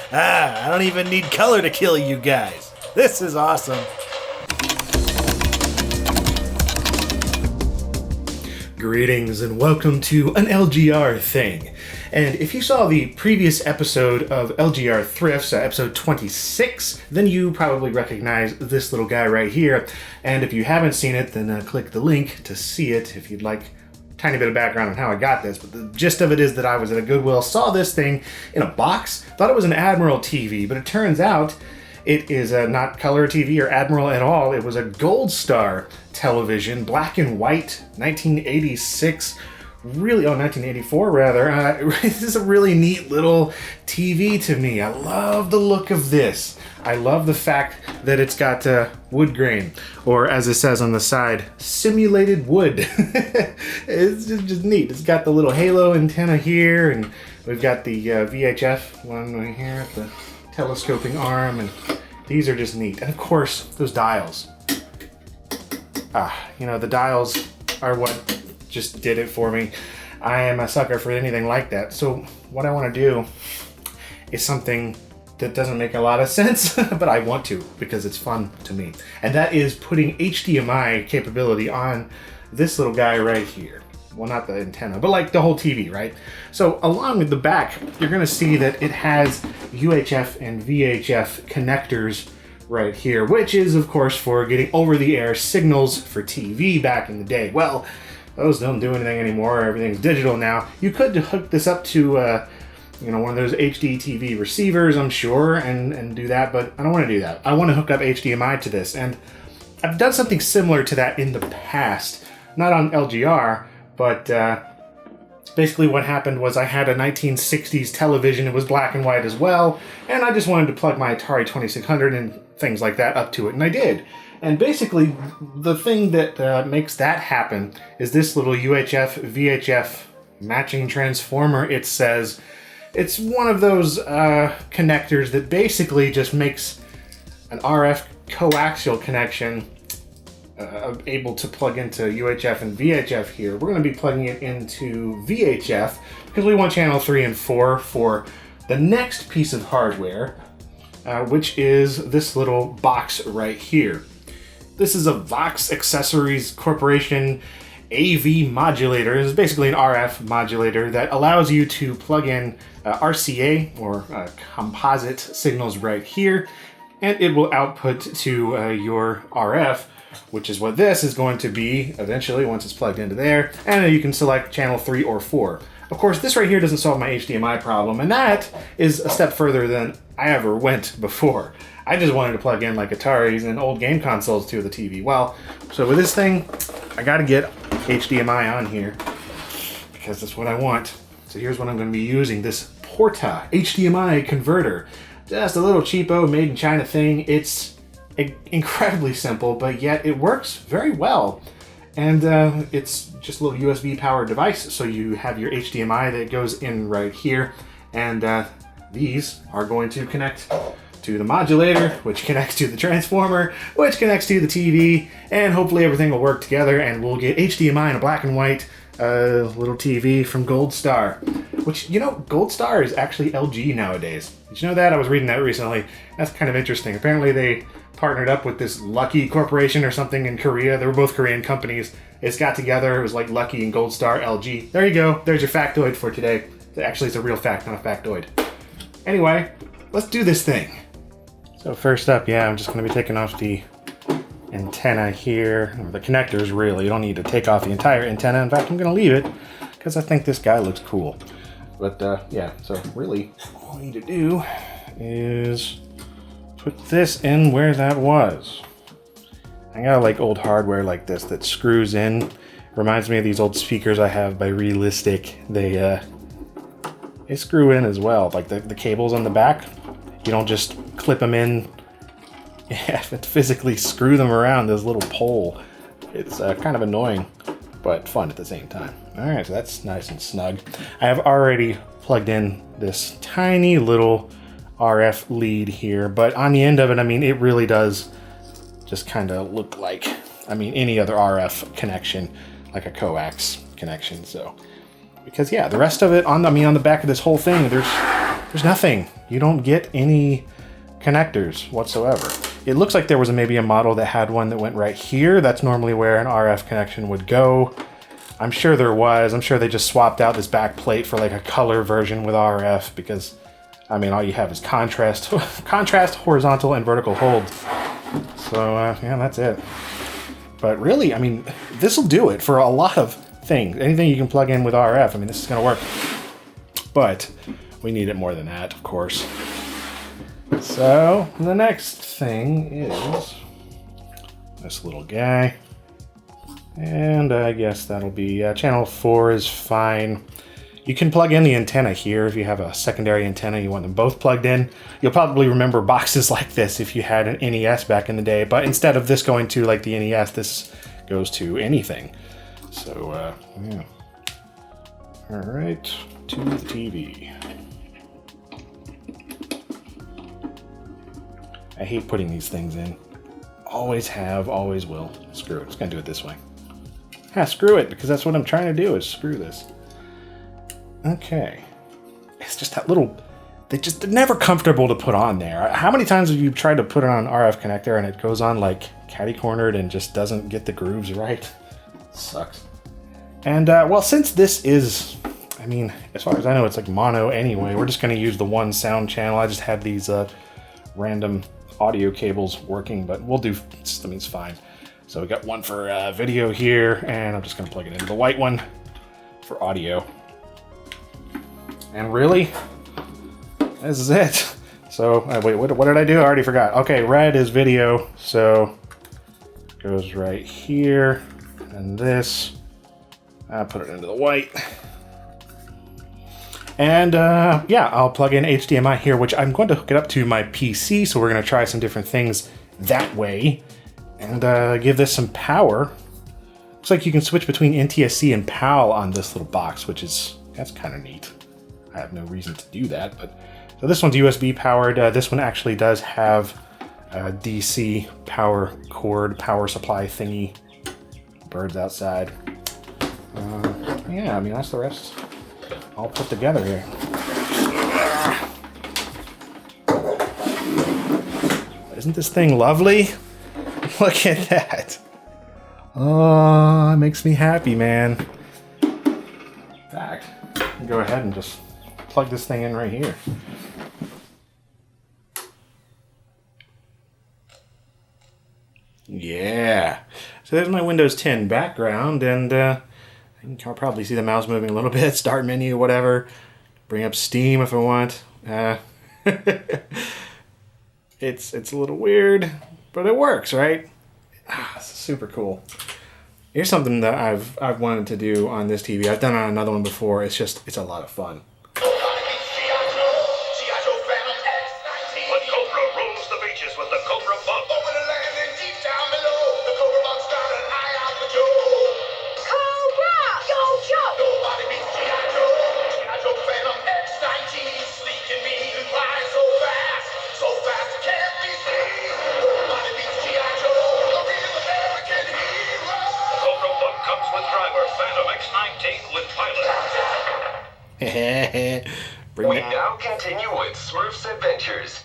I don't even need color to kill you guys. This is awesome. Greetings and welcome to an LGR thing. And if you saw the previous episode of LGR Thrifts, episode 26, then you probably recognize this little guy right here. And if you haven't seen it, then click the link to see it if you'd like a tiny bit of background on how I got this. But the gist of it is that I was at a Goodwill, saw this thing in a box, thought it was an Admiral TV, but it turns out it is not color TV or Admiral at all. It was a Gold Star television, black and white, 1986. 1984 rather. This is a really neat little TV to me. I love the look of this. I love the fact that it's got wood grain, or as it says on the side, simulated wood. It's just neat. It's got the little halo antenna here, and we've got the VHF one right here at the telescoping arm, and these are just neat. And of course, those dials. The dials are what just did it for me. I am a sucker for anything like that. So what I want to do is something that doesn't make a lot of sense, but I want to because it's fun to me. And that is putting HDMI capability on this little guy right here. Well, not the antenna, but like the whole TV, right? So along with the back, you're going to see that it has UHF and VHF connectors right here, which is of course for getting over-the-air signals for TV back in the day. Well, those don't do anything anymore. Everything's digital now. You could hook this up to one of those HD TV receivers, I'm sure, and do that, but I don't want to do that. I want to hook up HDMI to this, and I've done something similar to that in the past. Not on LGR, but basically what happened was I had a 1960s television. It was black and white as well, and I just wanted to plug my Atari 2600 and things like that up to it, and I did. And basically, the thing that makes that happen is this little UHF VHF matching transformer. It says it's one of those connectors that basically just makes an RF coaxial connection able to plug into UHF and VHF here. We're going to be plugging it into VHF because we want channel 3 and 4 for the next piece of hardware, which is this little box right here. This is a Vox Accessories Corporation AV modulator. It's basically an RF modulator that allows you to plug in RCA or composite signals right here, and it will output to your RF, which is what this is going to be eventually once it's plugged into there, and then you can select channel 3 or 4. Of course, this right here doesn't solve my HDMI problem, and that is a step further than I ever went before. I just wanted to plug in like Ataris and old game consoles to the TV. Well, so with this thing, I gotta get HDMI on here because that's what I want. So here's what I'm gonna be using, this Porta HDMI converter. Just a little cheapo, made in China thing. It's incredibly simple, but yet it works very well. And it's just a little USB powered device. So you have your HDMI that goes in right here. And these are going to connect to the modulator, which connects to the transformer, which connects to the TV, and hopefully everything will work together and we'll get HDMI in a black and white little TV from Gold Star. Which, Gold Star is actually LG nowadays. Did you know that? I was reading that recently. That's kind of interesting. Apparently they partnered up with this Lucky Corporation or something in Korea. They were both Korean companies. It's got together. It was like Lucky and Gold Star LG. There you go. There's your factoid for today. Actually, it's a real fact, not a factoid. Anyway, let's do this thing. So first up, I'm just going to be taking off the antenna here, or the connectors really. You don't need to take off the entire antenna. In fact, I'm going to leave it because I think this guy looks cool. But so really all we need to do is put this in where that was. I got like old hardware like this that screws in. Reminds me of these old speakers I have by Realistic. They screw in as well, like the cables on the back. You don't just clip them in. You have to physically screw them around this little pole. It's kind of annoying, but fun at the same time. All right, so that's nice and snug. I have already plugged in this tiny little RF lead here, but on the end of it, it really does just kind of look like, any other RF connection, like a coax connection. So, because the rest of it on the back of this whole thing, there's There's nothing. You don't get any connectors whatsoever. It looks like there was maybe a model that had one that went right here. That's normally where an RF connection would go. I'm sure there was. I'm sure they just swapped out this back plate for like a color version with RF because, I mean, all you have is contrast, contrast, horizontal, and vertical hold. So, yeah, that's it. But really, I mean, this will do it for a lot of things. Anything you can plug in with RF, I mean, this is going to work. But we need it more than that, of course. So, the next thing is this little guy. And I guess that'll be, channel 4 is fine. You can plug in the antenna here if you have a secondary antenna, you want them both plugged in. You'll probably remember boxes like this if you had an NES back in the day, but instead of this going to like the NES, this goes to anything. So, yeah. All right, to the TV. I hate putting these things in. Always have, always will. Screw it, just gonna do it this way. Ah, screw it, because that's what I'm trying to do, is screw this. Okay. It's just that little... they're never comfortable to put on there. How many times have you tried to put it on an RF connector and it goes on like catty-cornered and just doesn't get the grooves right? Sucks. And, well, since this is... I mean, as far as I know, it's like mono anyway. We're just going to use the one sound channel. I just had these random audio cables working, but we'll do... I mean, it's fine. So we got one for video here, and I'm just going to plug it into the white one for audio. And really, this is it. So, wait, what did I do? I already forgot. Okay, red is video, so it goes right here, and this. I'll put it into the white. And yeah, I'll plug in HDMI here, which I'm going to hook it up to my PC, so we're going to try some different things that way, and give this some power. Looks like you can switch between NTSC and PAL on this little box, that's kind of neat. I have no reason to do that, but so this one's USB powered. This one actually does have a DC power cord, power supply thingy. Birds outside. Yeah, I mean, that's the rest all put together here. Isn't this thing lovely? Look at that. Oh, it makes me happy, man. In fact, go ahead and just plug this thing in right here. Yeah. So there's my Windows 10 background, and you can probably see the mouse moving a little bit. Start menu, whatever. Bring up Steam if I want. It's a little weird, but it works, right? It's super cool. Here's something that I've wanted to do on this TV. I've done it on another one before. It's a lot of fun. We now continue with Smurfs Adventures.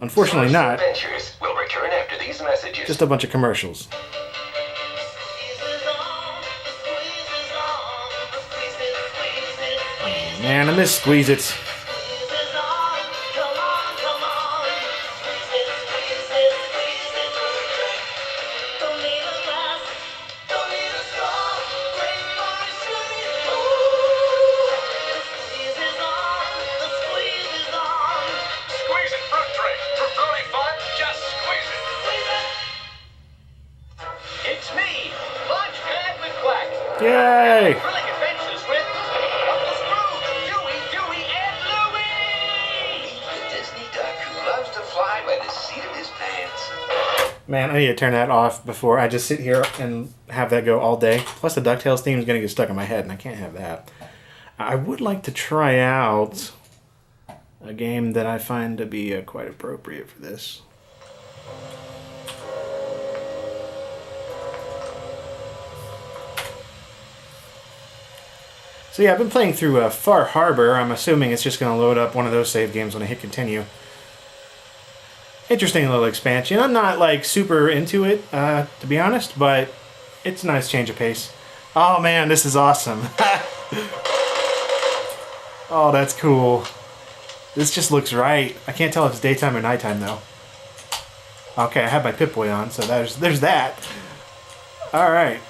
Unfortunately Smurfs not. Adventures will return after these messages. Just a bunch of commercials. Man, I miss Squeeze It. Yay! Thrilling adventures with Uncle Scrooge, Dewey, and Louie! Meet the Disney duck who loves to fly by the seat of his pants. Man, I need to turn that off before I just sit here and have that go all day. Plus the DuckTales theme is going to get stuck in my head, and I can't have that. I would like to try out a game that I find to be quite appropriate for this. So yeah, I've been playing through Far Harbor. I'm assuming it's just going to load up one of those save games when I hit continue. Interesting little expansion. I'm not like super into it, to be honest, but it's a nice change of pace. Oh man, this is awesome. Oh, that's cool. This just looks right. I can't tell if it's daytime or nighttime though. Okay, I have my Pip-Boy on, so there's that. Alright.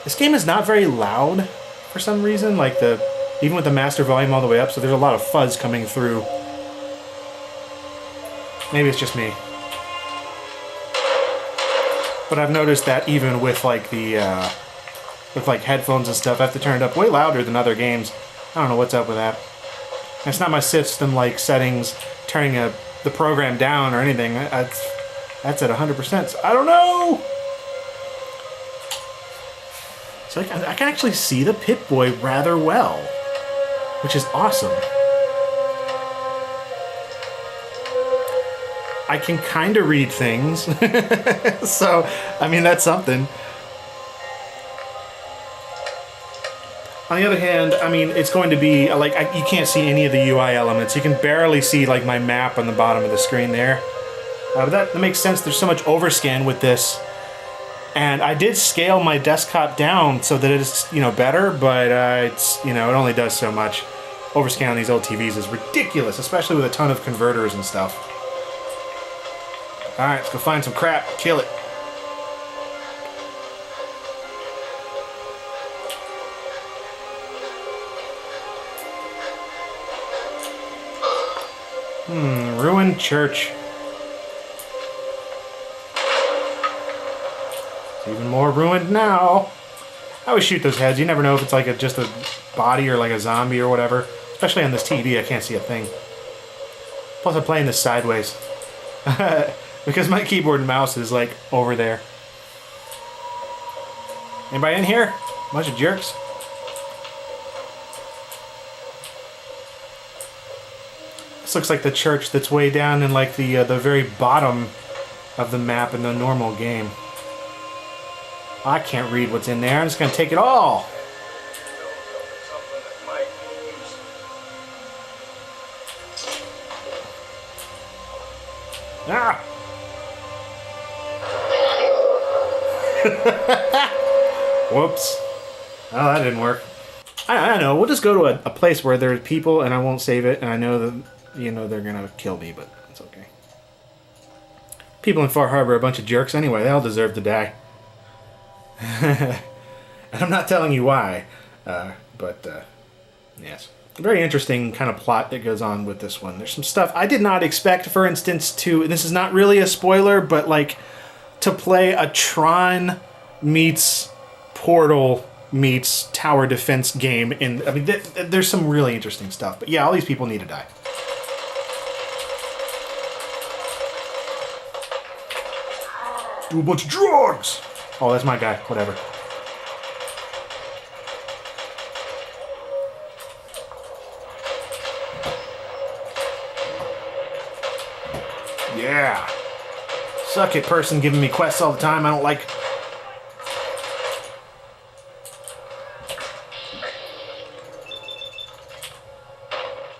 This game is not very loud for some reason, like even with the master volume all the way up, so there's a lot of fuzz coming through. Maybe it's just me. But I've noticed that even with like with like headphones and stuff, I have to turn it up way louder than other games. I don't know what's up with that. It's not my system like settings turning the program down or anything. That's at 100%. So I don't know. So I can actually see the Pip-Boy rather well, which is awesome. I can kind of read things, so I mean that's something. On the other hand, I mean it's going to be like you can't see any of the UI elements. You can barely see like my map on the bottom of the screen there. But that makes sense. There's so much overscan with this. And I did scale my desktop down so that it's, better, but it's, it only does so much. Overscan on these old TVs is ridiculous, especially with a ton of converters and stuff. Alright, let's go find some crap, kill it. Ruined church. Even more ruined now. I always shoot those heads. You never know if it's like just a body or like a zombie or whatever. Especially on this TV, I can't see a thing. Plus I'm playing this sideways. Because my keyboard and mouse is like over there. Anybody in here? Bunch of jerks. This looks like the church that's way down in like the very bottom of the map in the normal game. I can't read what's in there. I'm just going to take it all. Ah! Whoops. Oh, that didn't work. I don't know. We'll just go to a place where there's people and I won't save it. And I know that, they're going to kill me, but it's okay. People in Far Harbor are a bunch of jerks anyway. They all deserve to die. And I'm not telling you why, but yes. A very interesting kind of plot that goes on with this one. There's some stuff I did not expect, for instance, this is not really a spoiler, but like to play a Tron meets Portal meets tower defense game there's some really interesting stuff. But yeah, all these people need to die. Do a bunch of drugs! Oh, that's my guy. Whatever. Yeah. Suck it, person giving me quests all the time. I don't like...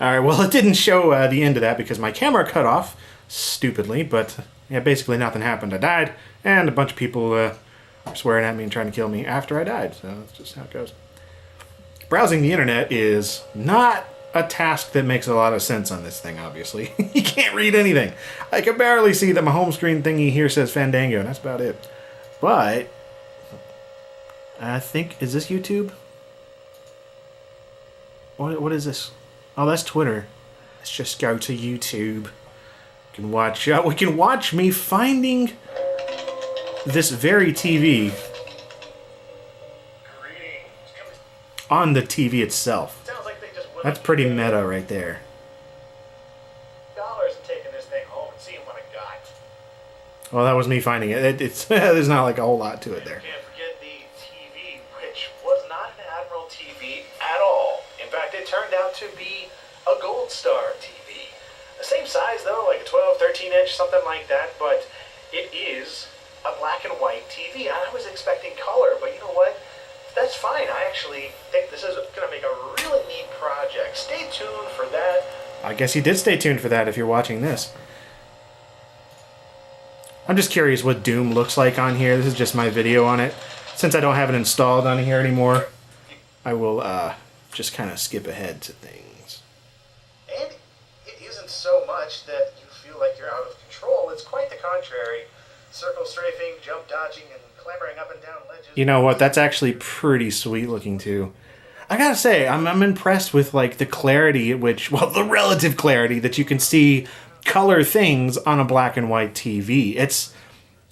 Alright, well, it didn't show the end of that because my camera cut off, stupidly, but yeah, basically nothing happened. I died, and a bunch of people were swearing at me and trying to kill me after I died, so that's just how it goes. Browsing the internet is not a task that makes a lot of sense on this thing, obviously. You can't read anything. I can barely see that my home screen thingy here says Fandango, and that's about it. But I think, is this YouTube? What is this? Oh, that's Twitter. Let's just go to YouTube. We can watch me finding this very TV on the TV itself. That's pretty meta right there. Dollars taking this thing home and seeing what I got. Well, that was me finding it. It's there's not like a whole lot to it there. Can't forget the TV, which was not an Admiral TV at all. In fact, it turned out to be a Gold Star TV. The same size though, like a 12, 13 inch, something like that, but it is a black and white TV. I was expecting color, but you know what? That's fine. I actually think this is going to make a really neat project. Stay tuned for that. I guess you did stay tuned for that if you're watching this. I'm just curious what Doom looks like on here. This is just my video on it. Since I don't have it installed on here anymore, I will just kind of skip ahead to things. And it isn't so much that you feel like you're out of control. It's quite the contrary. Circle strafing, jump dodging, and clambering up and down ledges. You know what? That's actually pretty sweet looking too. I gotta say, I'm impressed with like the clarity at which, well, the relative clarity that you can see color things on a black and white TV.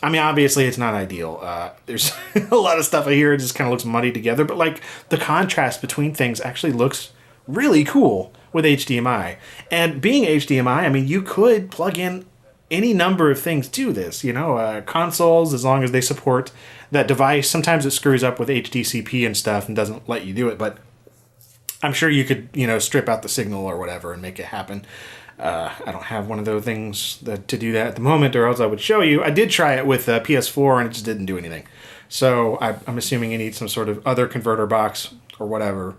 I mean, obviously it's not ideal. There's a lot of stuff I hear, it just kind of looks muddy together, but like the contrast between things actually looks really cool with HDMI. And being HDMI, I mean, you could plug in any number of things to this, consoles, as long as they support that device. Sometimes it screws up with HDCP and stuff and doesn't let you do it, but I'm sure you could, strip out the signal or whatever and make it happen. I don't have one of those things to do that at the moment, or else I would show you. I did try it with PS4 and it just didn't do anything. So I'm assuming you need some sort of other converter box or whatever.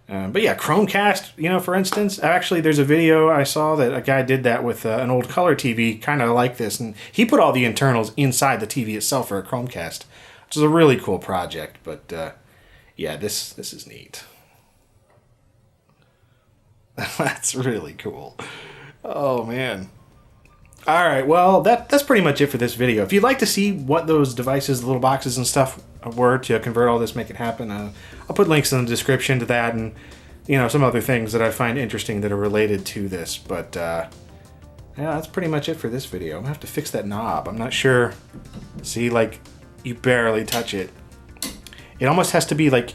But yeah, Chromecast, for instance. Actually, there's a video I saw that a guy did that with an old color TV, kind of like this. And he put all the internals inside the TV itself for a Chromecast, which is a really cool project. But yeah, this is neat. That's really cool. Oh, man. All right, well, that's pretty much it for this video. If you'd like to see what those devices, the little boxes and stuff were to convert all this, make it happen, I'll put links in the description to that and, some other things that I find interesting that are related to this. But, yeah, that's pretty much it for this video. I'm going to have to fix that knob. I'm not sure. See, like, you barely touch it. It almost has to be, like,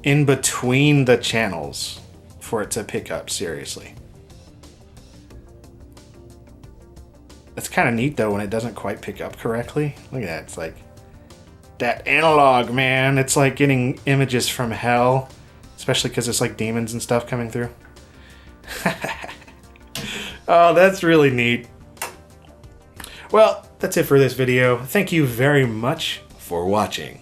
in between the channels for it to pick up, seriously. It's kind of neat, though, when it doesn't quite pick up correctly. Look at that. It's like that analog, man. It's like getting images from hell, especially because it's like demons and stuff coming through. Oh, that's really neat. Well, that's it for this video. Thank you very much for watching.